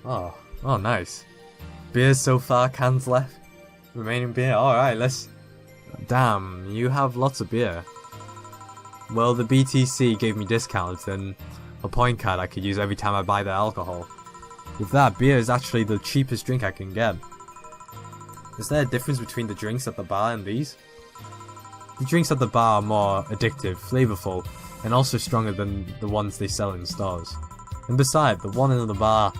Oh, nice. Beers so far, cans left. Remaining beer. Alright, let's... Damn, you have lots of beer. Well, the BTC gave me discounts and a point card I could use every time I buy the alcohol. With that, beer is actually the cheapest drink I can get. Is there a difference between the drinks at the bar and these? The drinks at the bar are more addictive, flavorful, and also stronger than the ones they sell in stores. And besides, the one in the bar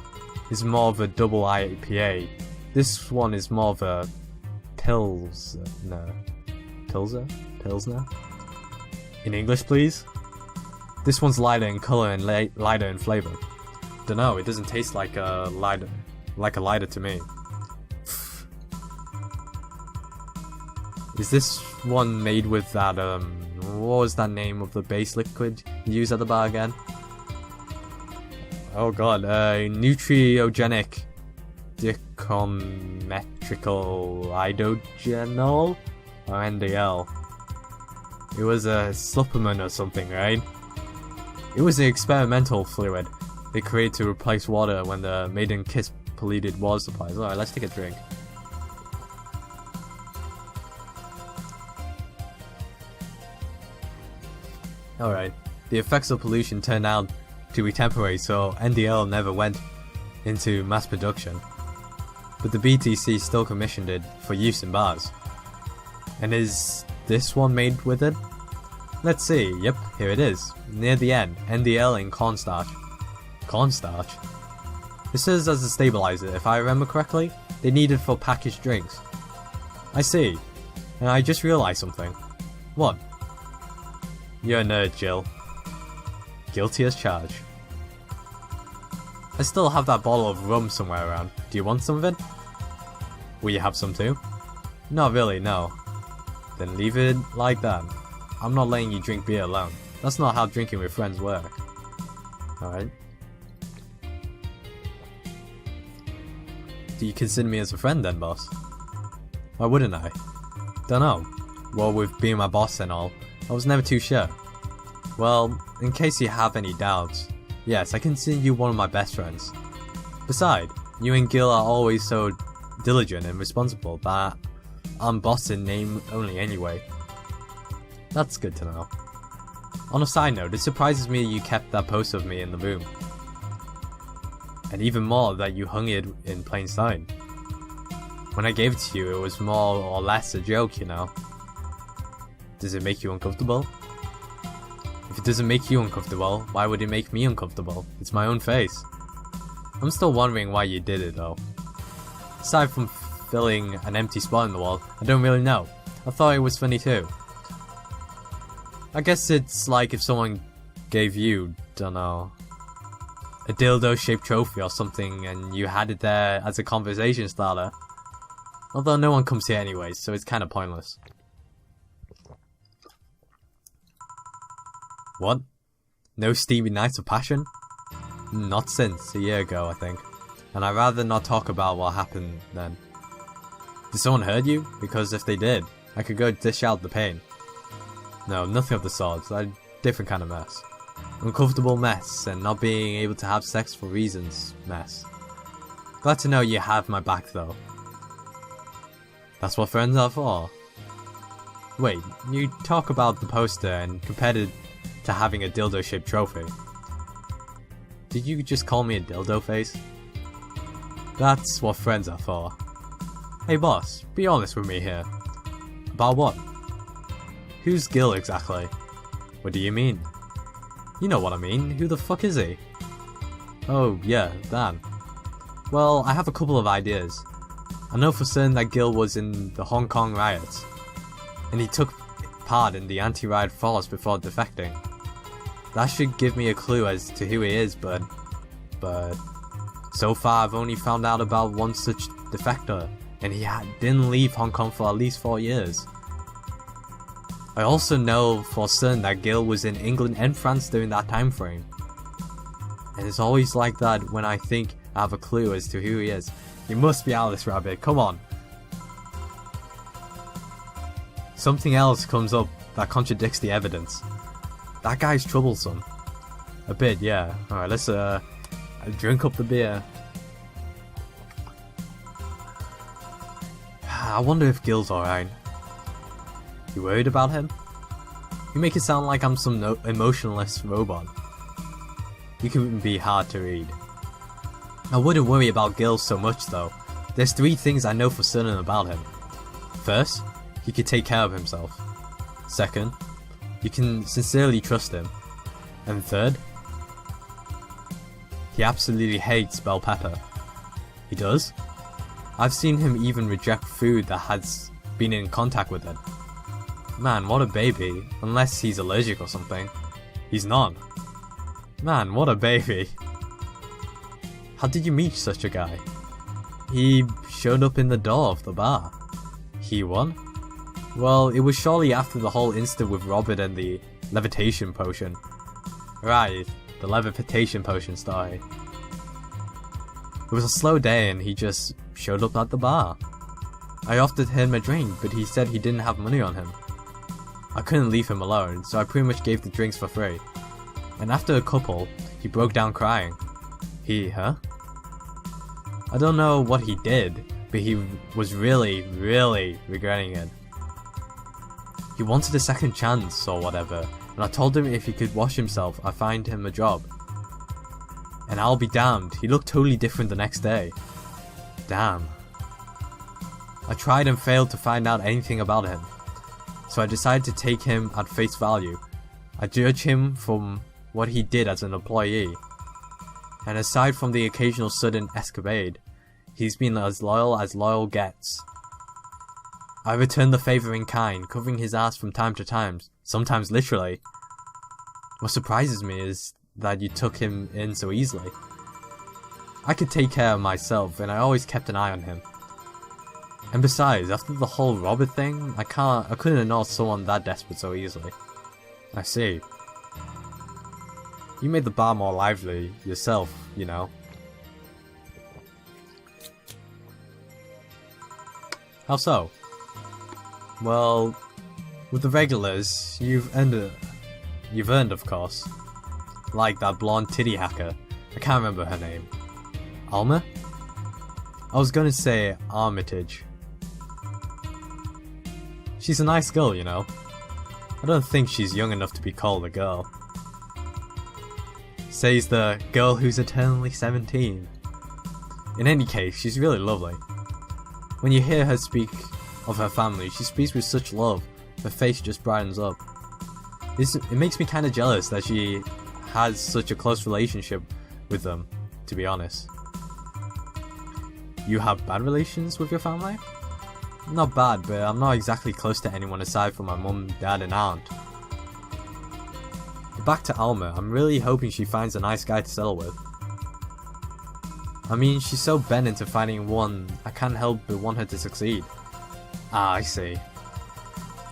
is more of a double IPA. This one is more of a Pilsner. In English, please? This one's lighter in color and lighter in flavor. Dunno, it doesn't taste like a lighter to me. Is this one made with that, what was that name of the base liquid you use at the bar again? Oh god, nutriogenic dichometrical idogenol? Or NDL. It was a supplement or something, right? It was an experimental fluid they created to replace water when the maiden kiss polluted water supplies. Alright, let's take a drink. Alright, the effects of pollution turned out to be temporary, so NDL never went into mass production. But the BTC still commissioned it for use in bars. And is this one made with it? Let's see, yep, here it is. Near the end, NDL in cornstarch. Cornstarch? This serves as a stabilizer, if I remember correctly. They need it for packaged drinks. I see. And I just realized something. What? You're a nerd, Jill. Guilty as charged. I still have that bottle of rum somewhere around. Do you want some of it? Will you have some too? Not really, no. Then leave it like that. I'm not letting you drink beer alone. That's not how drinking with friends work. Alright. Do you consider me as a friend then, boss? Why wouldn't I? Dunno. Well, with being my boss and all, I was never too sure. Well, in case you have any doubts, yes, I consider you one of my best friends. Besides, you and Gil are always so diligent and responsible that I'm boss in name only anyway. That's good to know. On a side note, it surprises me you kept that poster of me in the room. And even more that you hung it in plain sight. When I gave it to you, it was more or less a joke, you know. Does it make you uncomfortable? If it doesn't make you uncomfortable, why would it make me uncomfortable? It's my own face. I'm still wondering why you did it though. Aside from filling an empty spot in the wall, I don't really know. I thought it was funny too. I guess it's like if someone gave you, dunno, a dildo shaped trophy or something and you had it there as a conversation starter. Although no one comes here anyways, so it's kinda pointless. What? No steamy nights of passion? Not since a year ago, I think. And I'd rather not talk about what happened then. Did someone hurt you? Because if they did, I could go dish out the pain. No, nothing of the sort. A different kind of mess. Uncomfortable mess, and not being able to have sex for reasons mess. Glad to know you have my back though. That's what friends are for. Wait, you talk about the poster and compared it to having a dildo shaped trophy. Did you just call me a dildo face? That's what friends are for. Hey boss, be honest with me here. About what? Who's Gil exactly? What do you mean? You know what I mean, who the fuck is he? Oh yeah, Dan. Well, I have a couple of ideas. I know for certain that Gil was in the Hong Kong riots, and he took part in the anti-riot force before defecting. That should give me a clue as to who he is, but so far I've only found out about one such defector, and he didn't leave Hong Kong for at least 4 years. I also know for certain that Gil was in England and France during that time frame. And it's always like that when I think I have a clue as to who he is. You must be Alice Rabbit, come on. Something else comes up that contradicts the evidence. That guy's troublesome. A bit, yeah. Alright, let's drink up the beer. I wonder if Gil's alright. You worried about him? You make it sound like I'm some emotionless robot. You can be hard to read. I wouldn't worry about Gil so much though. There's 3 things I know for certain about him. First, he can take care of himself. Second, you can sincerely trust him. And third, he absolutely hates bell pepper. He does? I've seen him even reject food that has been in contact with it. Man, what a baby. Unless he's allergic or something. He's not. Man, what a baby. How did you meet such a guy? He showed up in the door of the bar. He won? Well, it was shortly after the whole incident with Robert and the levitation potion. Right, the levitation potion story. It was a slow day and he just showed up at the bar. I offered him a drink, but he said he didn't have money on him. I couldn't leave him alone, so I pretty much gave the drinks for free. And after a couple, he broke down crying. Huh? I don't know what he did, but he was really regretting it. He wanted a second chance or whatever, and I told him if he could wash himself, I'd find him a job. And I'll be damned, he looked totally different the next day. Damn. I tried and failed to find out anything about him, so I decided to take him at face value. I judge him from what he did as an employee. And aside from the occasional sudden escapade, he's been as loyal gets. I returned the favor in kind, covering his ass from time to time, sometimes literally. What surprises me is that you took him in so easily. I could take care of myself, and I always kept an eye on him. And besides, after the whole Robert thing, I couldn't ignore someone that desperate so easily. I see. You made the bar more lively yourself, you know. How so? Well, with the regulars, you've earned, of course. Like that blonde titty hacker. I can't remember her name. Alma? I was gonna say Armitage. She's a nice girl, you know. I don't think she's young enough to be called a girl. Says the girl who's eternally 17. In any case, she's really lovely. When you hear her speak of her family, she speaks with such love, her face just brightens up. It makes me kinda jealous that she has such a close relationship with them, to be honest. You have bad relations with your family? Not bad, but I'm not exactly close to anyone aside from my mum, dad and aunt. But back to Alma, I'm really hoping she finds a nice guy to settle with. I mean, she's so bent into finding one, I can't help but want her to succeed. Ah, I see.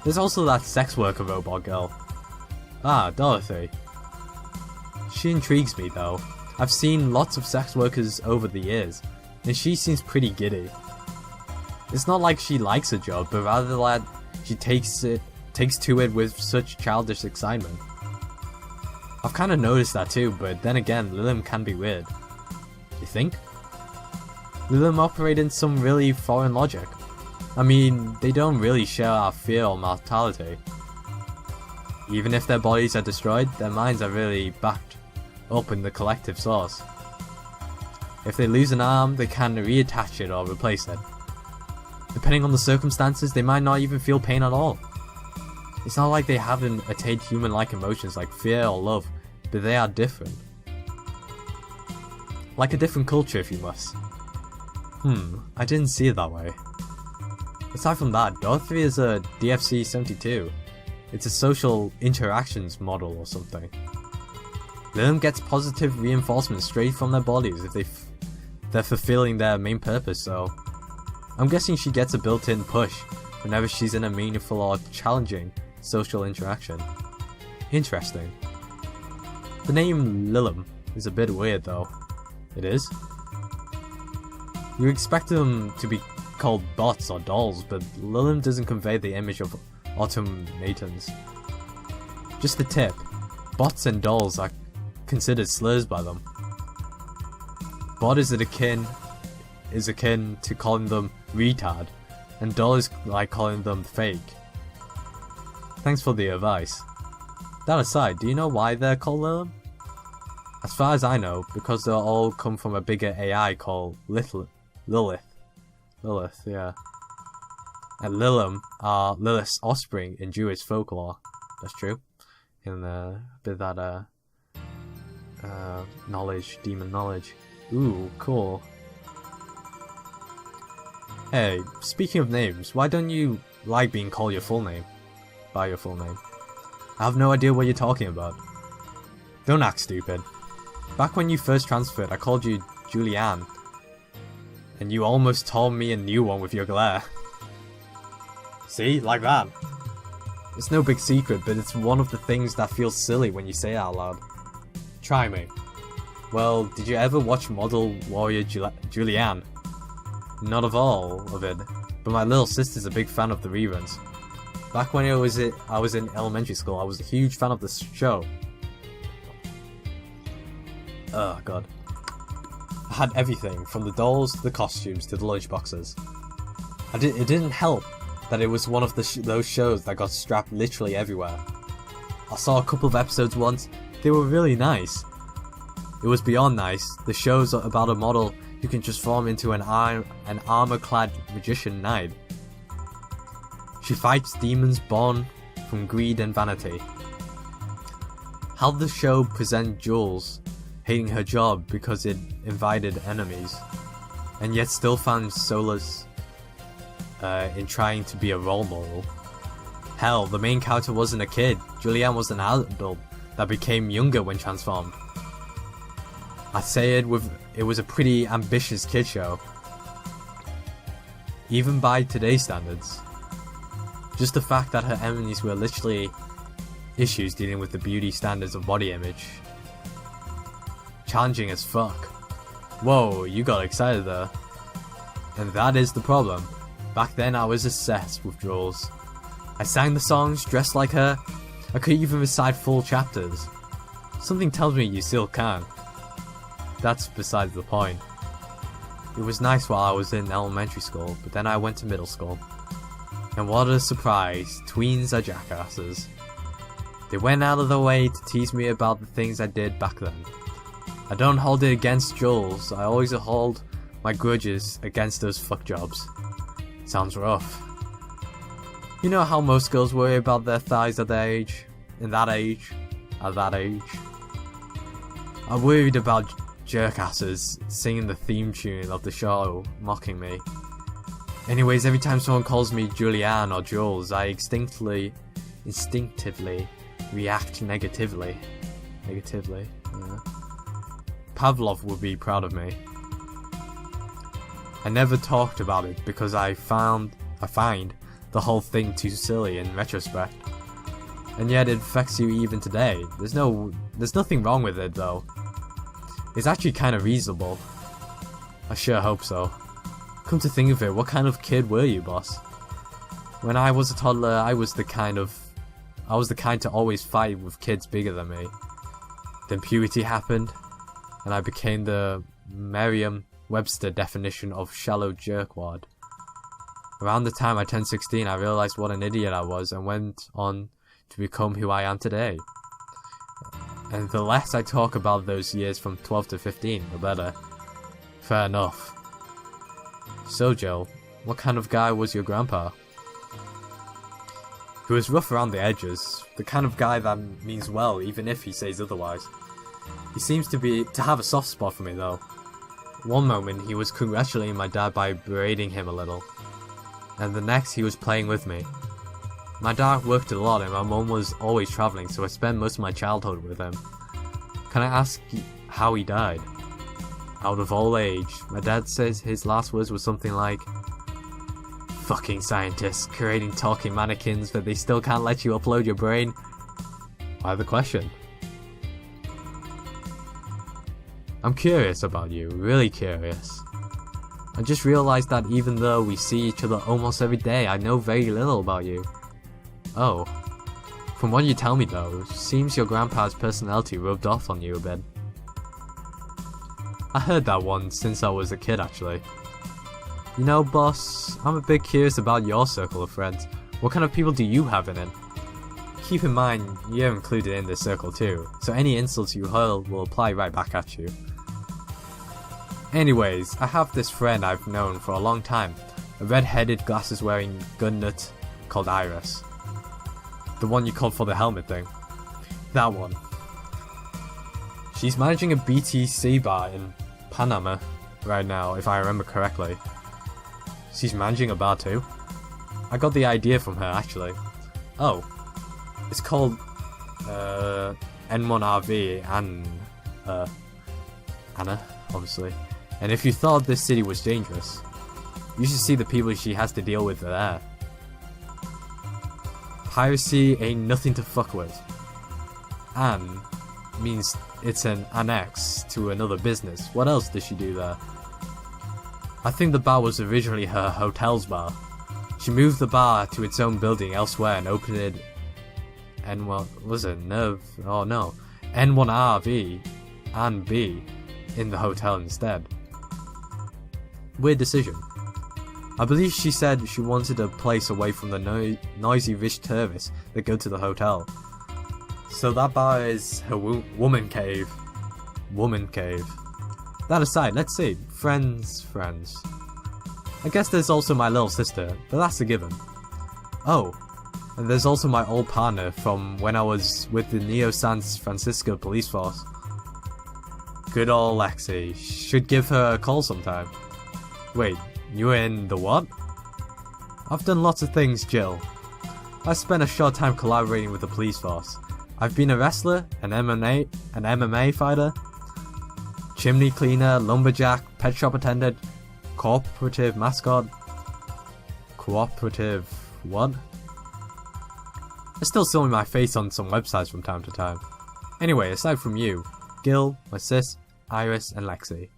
There's also that sex worker robot girl. Ah, Dorothy. She intrigues me though. I've seen lots of sex workers over the years, and she seems pretty giddy. It's not like she likes her job, but rather that she takes to it with such childish excitement. I've kinda noticed that too, but then again, Lilim can be weird. You think? Lilim operate in some really foreign logic. I mean, they don't really share our fear or mortality. Even if their bodies are destroyed, their minds are really backed up in the collective source. If they lose an arm, they can reattach it or replace it. Depending on the circumstances, they might not even feel pain at all. It's not like they haven't attained human-like emotions like fear or love, but they are different. Like a different culture, if you must. I didn't see it that way. Aside from that, Dorothy is a DFC-72. It's a social interactions model or something. Lilim gets positive reinforcement straight from their bodies if they're fulfilling their main purpose, so I'm guessing she gets a built-in push whenever she's in a meaningful or challenging social interaction. Interesting. The name Lilim is a bit weird though. It is? You expect them to be called bots or dolls, but Lilim doesn't convey the image of automatons. Just a tip, bots and dolls are considered slurs by them. Bot is akin to calling them retard, and dull is like calling them fake. Thanks for the advice. That aside, do you know why they're called Lilum? As far as I know, because they all come from a bigger AI called Lilith. Lilith, yeah. And Lilum are Lilith's offspring in Jewish folklore. That's true. In a bit of that knowledge, demon knowledge. Ooh, cool. Hey, speaking of names, why don't you like being called your full name? By your full name. I have no idea what you're talking about. Don't act stupid. Back when you first transferred, I called you Julianne. And you almost told me a new one with your glare. See? Like that. It's no big secret, but it's one of the things that feels silly when you say it out loud. Try me. Well, did you ever watch Model Warrior Julianne? Not of all of it, but my little sister's a big fan of the reruns. Back when I was in elementary school, I was a huge fan of the show. Oh god. I had everything, from the dolls to the costumes to the lunchboxes. It didn't help that it was one of those shows that got strapped literally everywhere. I saw a couple of episodes once. They were really nice. It was beyond nice. The show's about a model who can transform into an armor-clad magician knight. She fights demons born from greed and vanity. How the show presents Jules hating her job because it invited enemies, and yet still found solace in trying to be a role model. Hell, the main character wasn't a kid. Julianne was an adult that became younger when transformed. I'd say it was a pretty ambitious kid show, even by today's standards. Just the fact that her enemies were literally issues dealing with the beauty standards of body image. Challenging as fuck. Whoa, you got excited there. And that is the problem. Back then I was obsessed with Jules. I sang the songs, dressed like her. I could even recite full chapters. Something tells me you still can. That's besides the point. It was nice while I was in elementary school, but then I went to middle school. And what a surprise, tweens are jackasses. They went out of their way to tease me about the things I did back then. I don't hold it against Jules, I always hold my grudges against those fuckjobs. Sounds rough. You know how most girls worry about their thighs at that age? At that age. I worried about jerkasses singing the theme tune of the show, mocking me. Anyways, every time someone calls me Julianne or Jules, I instinctively react negatively. Yeah. Pavlov would be proud of me. I never talked about it because I find the whole thing too silly in retrospect. And yet it affects you even today. There's nothing wrong with it though. It's actually kind of reasonable. I sure hope so. Come to think of it, what kind of kid were you, boss? When I was a toddler, I was the kind to always fight with kids bigger than me. Then puberty happened, and I became the Merriam-Webster definition of shallow jerkwad. Around the time I turned 16, I realized what an idiot I was and went on to become who I am today. And the less I talk about those years from 12 to 15, the better. Fair enough. So Joe, what kind of guy was your grandpa? He was rough around the edges, the kind of guy that means well even if he says otherwise. He seems to have a soft spot for me though. One moment he was congratulating my dad by berating him a little, and the next he was playing with me. My dad worked a lot and my mum was always travelling, so I spent most of my childhood with him. Can I ask how he died? Out of old age. My dad says his last words were something like, "Fucking scientists creating talking mannequins but they still can't let you upload your brain." Why the question? I'm curious about you, really curious. I just realized that even though we see each other almost every day, I know very little about you. Oh. From what you tell me though, seems your grandpa's personality rubbed off on you a bit. I heard that once since I was a kid actually. You know, boss, I'm a bit curious about your circle of friends. What kind of people do you have in it? Keep in mind, you're included in this circle too, so any insults you hurl will apply right back at you. Anyways, I have this friend I've known for a long time, a red-headed, glasses-wearing gun nut called Iris. The one you called for the helmet thing. That one. She's managing a BTC bar in Panama right now, if I remember correctly. She's managing a bar too? I got the idea from her, actually. Oh. It's called, N1RV and, Anna, obviously. And if you thought this city was dangerous, you should see the people she has to deal with there. Piracy ain't nothing to fuck with. Anne means it's an annex to another business. What else does she do there? I think the bar was originally her hotel's bar. She moved the bar to its own building elsewhere and opened it N1RV and B in the hotel instead. Weird decision. I believe she said she wanted a place away from the noisy rich tourists that go to the hotel. So that bar is her woman cave. Woman cave. That aside, let's see. Friends. I guess there's also my little sister, but that's a given. Oh, and there's also my old partner from when I was with the Neo San Francisco police force. Good old Lexi. Should give her a call sometime. Wait, you were in the what? I've done lots of things, Jill. I spent a short time collaborating with the police force. I've been a wrestler, an MMA fighter, chimney cleaner, lumberjack, pet shop attendant, cooperative mascot. Cooperative what? I still see my face on some websites from time to time. Anyway, aside from you, Gil, my sis, Iris, and Lexi.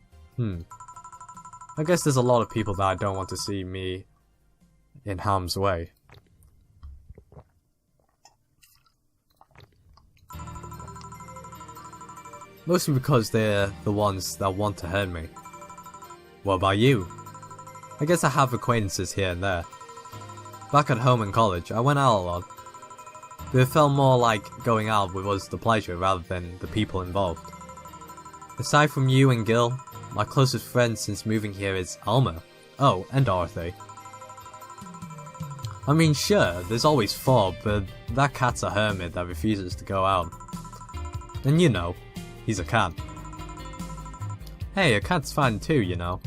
I guess there's a lot of people that I don't want to see me in harm's way. Mostly because they're the ones that want to hurt me. What about you? I guess I have acquaintances here and there. Back at home in college, I went out a lot. But it felt more like going out was the pleasure rather than the people involved. Aside from you and Gil, my closest friend since moving here is Alma. Oh, and Dorothy. I mean, sure, there's always Fob, but that cat's a hermit that refuses to go out. And you know, he's a cat. Hey, a cat's fine too, you know.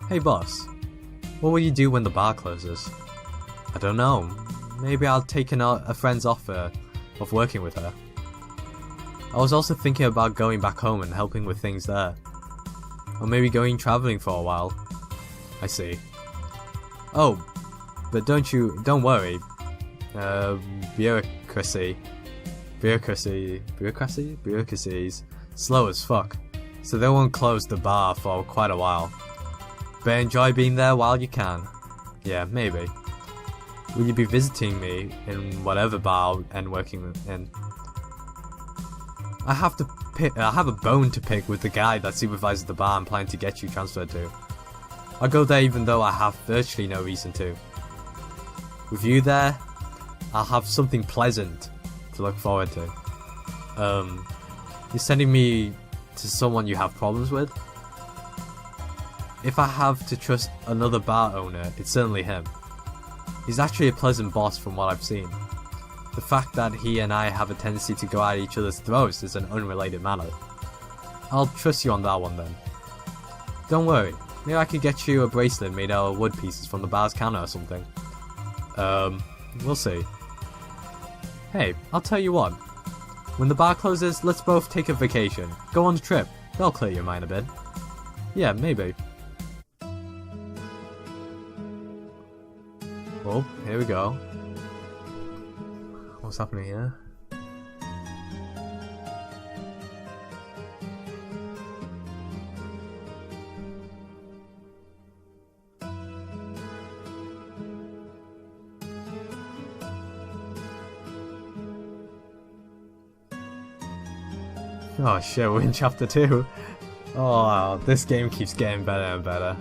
Hey boss, what will you do when the bar closes? I don't know. Maybe I'll take a friend's offer of working with her. I was also thinking about going back home and helping with things there. Or maybe going travelling for a while. I see. Oh, but don't worry. Bureaucracy's slow as fuck. So they won't close the bar for quite a while. But enjoy being there while you can. Yeah, maybe. Will you be visiting me in whatever bar and working in? I have a bone to pick with the guy that supervises the bar I'm planning to get you transferred to. I'll go there even though I have virtually no reason to. With you there, I'll have something pleasant to look forward to. You're sending me to someone you have problems with? If I have to trust another bar owner, it's certainly him. He's actually a pleasant boss from what I've seen. The fact that he and I have a tendency to go at each other's throats is an unrelated matter. I'll trust you on that one then. Don't worry, maybe I could get you a bracelet made out of wood pieces from the bar's counter or something. We'll see. Hey, I'll tell you what. When the bar closes, let's both take a vacation. Go on a trip. That'll clear your mind a bit. Yeah, maybe. Oh, here we go. What's happening here? Oh shit, we're in chapter 2. Oh, this game keeps getting better and better.